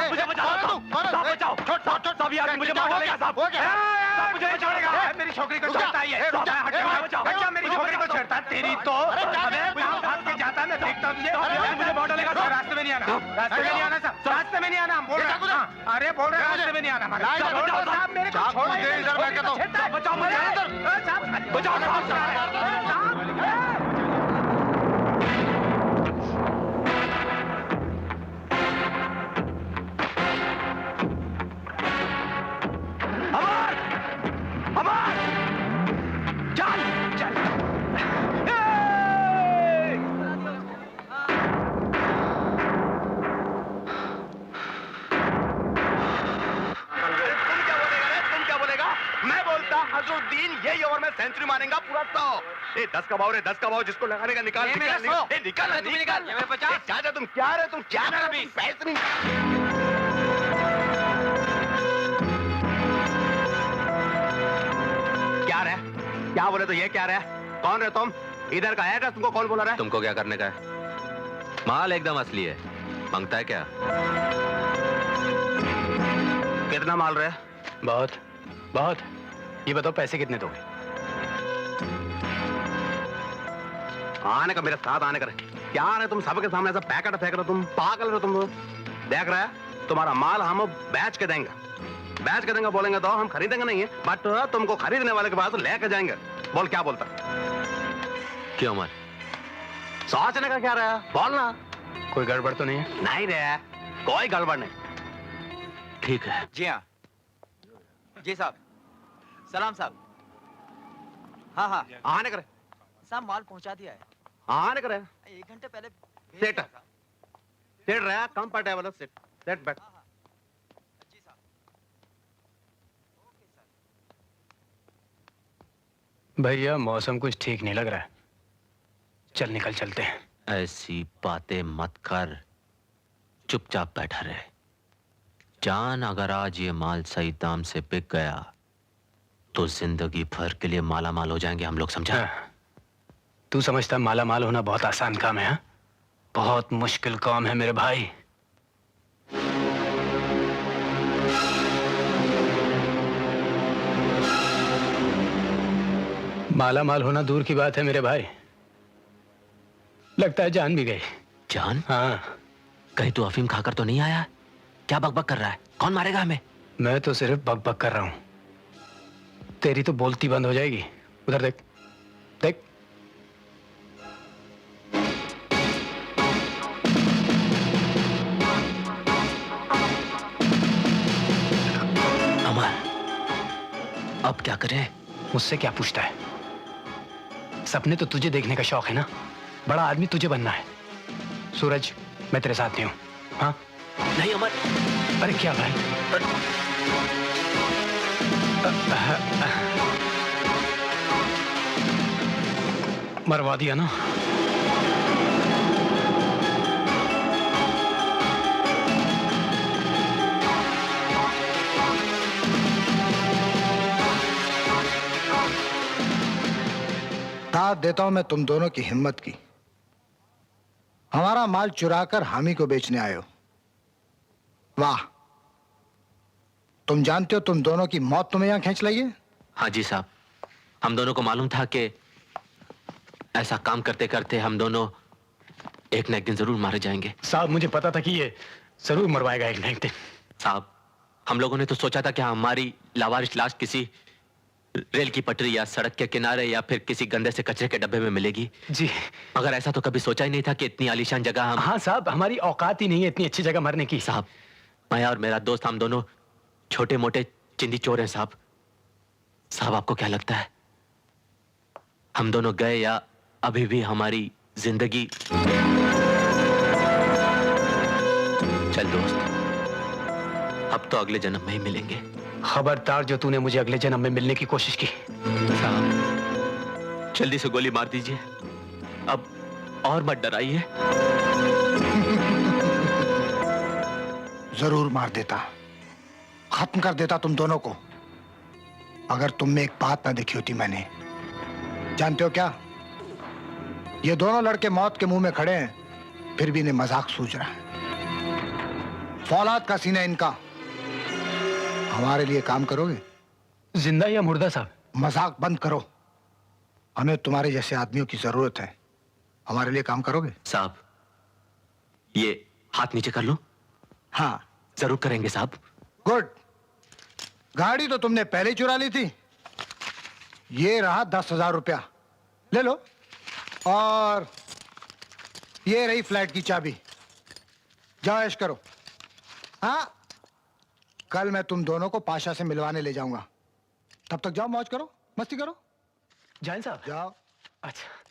मुझे बचाओ साहब, बचाओ साहब, यार मुझे मार डालेगा साहब, मुझे छोड़ेगा। मेरी छोकरी को छेड़ता है ये, बचाओ मेरी छोकरी को छेड़ता है। तेरी तो भाग के जाता है, मैं देखता हूँ तुझे, मुझे मार डालेगा। रास्ते में नहीं आना, रास्ते में नहीं आना साहब, रास्ते में नहीं आना, हम बोल रहे हैं। अरे बोल रहे हैं रास्ते में नहीं आना। बचाओ साहब, मेरे को छोड़ो, इधर बैठ के तो बचाओ मुझे, बचाओ साहब। अजरुद्दीन यही ओवर में सेंचुरी मारेगा पूरा 100। 10 का भाव रे, 10 का भाव, जिसको लगाने का निकाल निकाल निकाल। चाचा तुम क्या रहे, तुम क्या रहे अभी? पैसे नहीं। क्या रहे, क्या बोले तो ये क्या रहे? कौन रहे तुम? इधर का एड्रेस तुमको कौन बोला रहा है? तुमको क्या करने का है? माल एकदम असली है, मांगता है क्या? कितना माल रहे? बहुत बहुत। ये बताओ पैसे कितने दोगे? आने का, मेरे साथ आने का। क्या रहे तुम सबके सामने ऐसा पैकेट फेंक रहे हो? तुम पागल रहे हो तुम? देख रहे हैं तुम्हारा माल हम बेच के देंगे, बेच के देंगे बोलेंगे तो हम खरीदेंगे नहीं, बट तुमको खरीदने वाले के पास लेके जाएंगे। बोल क्या बोलता? क्यों मत सोचने का क्या रहा? बोलना। कोई गड़बड़ तो नहीं है? नहीं रे, कोई गड़बड़ नहीं। ठीक है। जी हाँ जी साहब, सलाम साहब। हाँ हाँ आने करे साहब, माल पहुंचा दिया है। आने करे 1 घंटे पहले सेट सेट रहा, कंफर्टेबल सेट सेट बैठ। जी साहब, ओके सर। भैया मौसम कुछ ठीक नहीं लग रहा है, चल निकल चलते हैं। ऐसी बातें मत कर, चुपचाप बैठा रहे। जान, अगर आज ये माल सही दाम से बिक गया तो जिंदगी भर के लिए माला माल हो जाएंगे हम लोग, समझा? तू समझता माला माल होना बहुत आसान काम है? बहुत मुश्किल काम है मेरे भाई। माला माल होना दूर की बात है मेरे भाई, लगता है जान भी गई। जान? हाँ। कहीं तू अफीम खाकर तो नहीं आया? क्या बकबक कर रहा है? कौन मारेगा हमें? मैं तो सिर्फ बकबक कर रहा हूं, तेरी तो बोलती बंद हो जाएगी। उधर देख देख। अमर, अब क्या करें? मुझसे क्या पूछता है? सपने तो तुझे देखने का शौक है ना, बड़ा आदमी तुझे बनना है। सूरज, मैं तेरे साथ नहीं हूं। हाँ? नहीं अमर। अरे क्या भाई? मरवा दिया ना? दाद देता हूं मैं तुम दोनों की हिम्मत की। हमारा माल चुराकर हम ही को बेचने आए हो। वाह, तुम जानते हो तुम दोनों की मौत तुम्हें यहां खींच लाई है। हाँ जी साहब, हम दोनों को मालूम था कि ऐसा काम करते करते हम दोनों एक न एक दिन जरूर मारे जाएंगे। साहब मुझे पता था कि ये जरूर मरवाएगा एक न एक दिन। साहब, हम लोगों ने तो सोचा था कि हमारी लावारिश लाश किसी रेल की पटरी या सड़क के किनारे या फिर किसी गंदे से कचरे के डब्बे में मिलेगी। जी, मगर ऐसा तो कभी सोचा ही नहीं था कि इतनी आलीशान जगह हम। हाँ साहब, हमारी औकात ही नहीं है इतनी अच्छी जगह मरने की। साहब, मैं और मेरा दोस्त हम दोनों छोटे मोटे चिंदी चोर हैं साहब। साहब आपको क्या लगता है, हम दोनों गए या अभी भी हमारी जिंदगी? चल दोस्त, अब तो अगले जन्म में ही मिलेंगे। खबरदार जो तूने मुझे अगले जन्म में मिलने की कोशिश की। साहब जल्दी से गोली मार दीजिए, अब और मत डराइए। जरूर मार देता, खत्म कर देता तुम दोनों को, अगर तुम में एक बात ना देखी होती मैंने। जानते हो क्या, ये दोनों लड़के मौत के मुंह में खड़े हैं, फिर भी इन्हें मजाक सूझ रहा है। फौलाद का सीना इनका। हमारे लिए काम करोगे? जिंदा या मुर्दा साहब? मजाक बंद करो। हमें तुम्हारे जैसे आदमियों की जरूरत है। हमारे लिए काम करोगे? साहब, ये हाथ नीचे कर लो। हाँ। जरूर करेंगे साहब। गुड। गाड़ी तो तुमने पहले ही चुरा ली थी। ये रहा 10,000 रुपया, ले लो। और ये रही फ्लैट की चाबी। जाओ ऐश करो। हाँ, कल मैं तुम दोनों को पाशा से मिलवाने ले जाऊंगा। तब तक जाओ, मौज करो, मस्ती करो। जाएं साहब? जाओ। अच्छा।